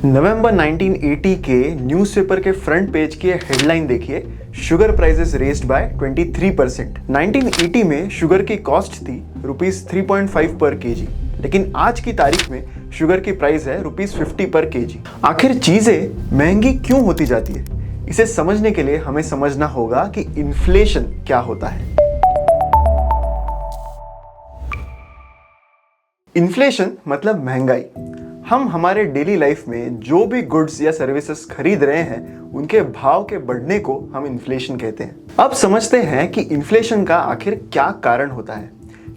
नवंबर 1980 के न्यूज़पेपर के front page की हेडलाइन देखिए, शुगर प्राइसेस रेज्ड बाय 23%। 1980 में शुगर की कॉस्ट थी ₹3.5 पर केजी, लेकिन आज की तारीख में शुगर की प्राइस है ₹50 पर केजी। आखिर चीजें महंगी क्यों होती जाती है? इसे समझने के लिए हमें समझना होगा कि इन्फ्लेशन क्या होता है। इन्फ्लेशन मतलब महंगाई। हम हमारे डेली लाइफ में जो भी गुड्स या सर्विसेज खरीद रहे हैं, उनके भाव के बढ़ने को हम इन्फ्लेशन कहते हैं। अब समझते हैं कि इन्फ्लेशन का आखिर क्या कारण होता है।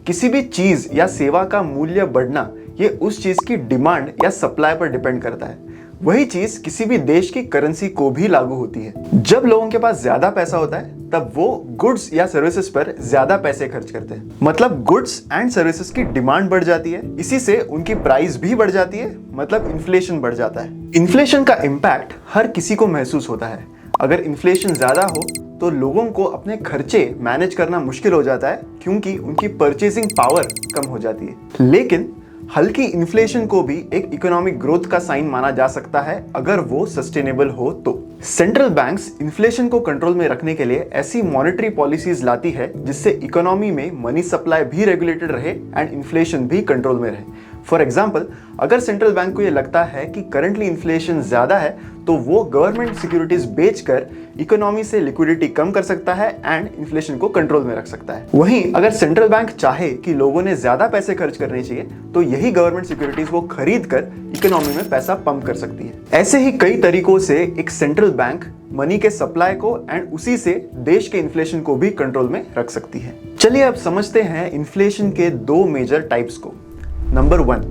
किसी भी चीज या सेवा का मूल्य बढ़ना, ये उस चीज की डिमांड या सप्लाई पर डिपेंड करता है। वही चीज किसी भी देश की करेंसी को भी लागू होती है। जब लोगों के पास ज्यादा पैसा होता है, तब वो गुड्स या सर्विसेज पर ज्यादा पैसे खर्च करते हैं। मतलब गुड्स एंड सर्विसेज की डिमांड बढ़ जाती है, इसी से उनकी प्राइस भी बढ़ जाती है, मतलब इन्फ्लेशन बढ़ जाता है। इन्फ्लेशन का इम्पैक्ट हर किसी को महसूस होता है। अगर इन्फ्लेशन ज्यादा हो तो लोगों को अपने खर्चे मैनेज करना मुश्किल हो जाता है, क्योंकि उनकी परचेसिंग पावर कम हो जाती है। लेकिन हल्की इन्फ्लेशन को भी एक इकोनॉमिक ग्रोथ का साइन माना जा सकता है, अगर वो सस्टेनेबल हो तो। सेंट्रल बैंक्स इन्फ्लेशन को कंट्रोल में रखने के लिए ऐसी मॉनेटरी पॉलिसीज लाती है जिससे इकोनॉमी में मनी सप्लाई भी रेगुलेटेड रहे एंड इन्फ्लेशन भी कंट्रोल में रहे। फॉर एग्जाम्पल, अगर सेंट्रल बैंक को यह लगता है कि करंटली इन्फ्लेशन ज्यादा है, तो वो गवर्नमेंट सिक्योरिटीज बेचकर इकोनॉमी से लिक्विडिटी कम कर सकता है एंड इन्फ्लेशन को कंट्रोल में रख सकता है। वहीं अगर सेंट्रल बैंक चाहे कि लोगों ने ज्यादा पैसे खर्च करने चाहिए, तो यही गवर्नमेंट सिक्योरिटीज वो खरीद कर इकोनॉमी में पैसा पंप कर सकती है। ऐसे ही कई तरीकों से एक सेंट्रल बैंक मनी के सप्लाई को एंड उसी से देश के इन्फ्लेशन को भी कंट्रोल में रख सकती है। चलिए अब समझते हैं इन्फ्लेशन के दो मेजर टाइप्स को। Number 1,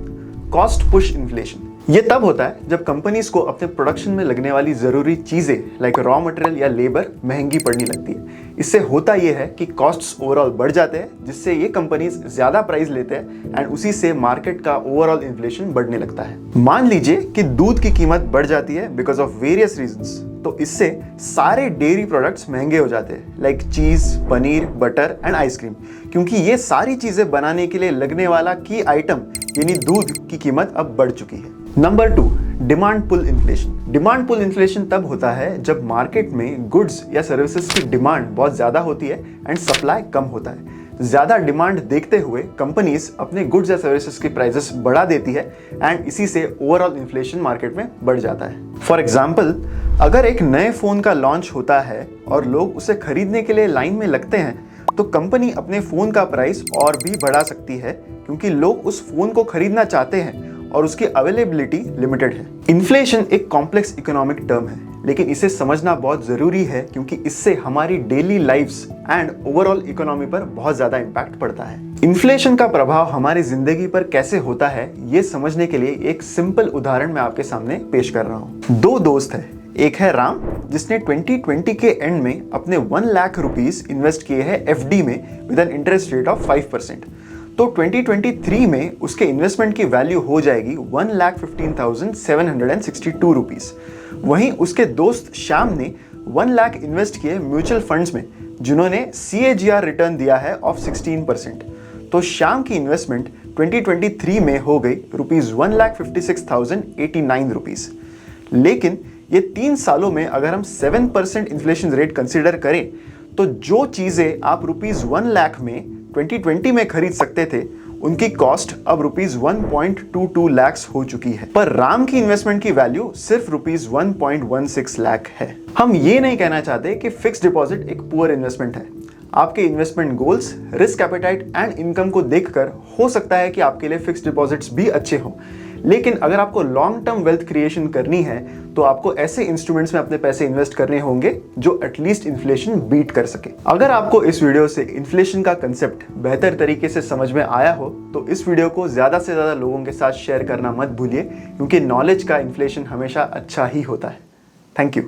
cost push inflation. ये तब होता है जब कंपनीज को अपने प्रोडक्शन में लगने वाली जरूरी चीजें लाइक रॉ मटेरियल या लेबर महंगी पड़ने लगती है। इससे होता यह है कि कॉस्ट्स ओवरऑल बढ़ जाते हैं, जिससे ये कंपनीज ज्यादा प्राइस लेते हैं एंड उसी से मार्केट का ओवरऑल इन्फ्लेशन बढ़ने लगता है। मान लीजिए कि दूध की कीमत बढ़ जाती है बिकॉज ऑफ वेरियस रीजंस, तो इससे सारे डेयरी प्रोडक्ट्स महंगे हो जाते हैं लाइक चीज, पनीर, बटर एंड आइसक्रीम, क्योंकि ये सारी चीजें बनाने के लिए लगने वाला की आइटम यानी दूध की कीमत अब बढ़ चुकी है। Number 2, demand pull inflation. Demand pull inflation तब होता है जब मार्केट में गुड्स या सर्विसेज की डिमांड बहुत ज्यादा होती है एंड सप्लाई कम होता है। ज्यादा डिमांड देखते हुए कंपनीज अपने गुड्स या सर्विसेज की प्राइसेस बढ़ा देती है एंड इसी से ओवरऑल इन्फ्लेशन मार्केट में बढ़ जाता है। फॉर एग्जाम्पल, अगर एक नए फोन का लॉन्च होता है और लोग उसे खरीदने के लिए लाइन में लगते हैं, तो कंपनी अपने फोन का प्राइस और भी बढ़ा सकती है, क्योंकि लोग उस फोन को खरीदना चाहते हैं और उसकी अवेलेबिलिटी लिमिटेड है। इन्फ्लेशन एक कॉम्प्लेक्स इकोनॉमिक टर्म है, लेकिन इसे समझना बहुत जरूरी है, क्योंकि इससे हमारी daily lives and overall economy पर बहुत ज्यादा इम्पैक्ट पड़ता है। इन्फ्लेशन का प्रभाव हमारी जिंदगी पर कैसे होता है, ये समझने के लिए एक सिंपल उदाहरण मैं आपके सामने पेश कर रहा हूँ। दो दोस्त हैं, एक है राम, जिसने 2020 के एंड में अपने 1 लाख रुपीस इन्वेस्ट किए हैं एफडी में with an interest rate of 5%। तो 2023 में उसके इन्वेस्टमेंट की वैल्यू हो जाएगी 1,15,762 रुपीस। वहीं उसके दोस्त श्याम ने 1 लाख इन्वेस्ट किए म्यूचुअल फंड्स में, जिन्होंने CAGR रिटर्न दिया है ऑफ 16%। तो श्याम की इन्वेस्टमेंट 2023 में हो गई ₹1,56,089 रुपीस। लेकिन ये 3 सालों में अगर हम 7% इन्फ्लेशन रेट कंसीडर करें, तो जो चीजें आप ₹1 लाख में 2020 में खरीद सकते थे, उनकी कॉस्ट अब ₹1.22 लाख हो चुकी है। पर राम की इन्वेस्टमेंट की वैल्यू सिर्फ ₹1.16 लाख है। हम ये नहीं कहना चाहते कि फिक्स्ड डिपॉजिट एक पुअर इन्वेस्टमेंट है। आपके investment goals, risk appetite and income को देखकर हो सकता है कि आपके लिए फिक्स्ड डिपॉजिट्स भी अच्छे हों, लेकिन अगर आपको लॉन्ग टर्म वेल्थ क्रिएशन करनी है, तो आपको ऐसे इंस्ट्रूमेंट्स में अपने पैसे इन्वेस्ट करने होंगे जो एटलीस्ट इन्फ्लेशन बीट कर सके। अगर आपको इस वीडियो से इन्फ्लेशन का कंसेप्ट बेहतर तरीके से समझ में आया हो, तो इस वीडियो को ज्यादा से ज्यादा लोगों के साथ शेयर करना मत भूलिए, क्योंकि नॉलेज का इन्फ्लेशन हमेशा अच्छा ही होता है। Thank you.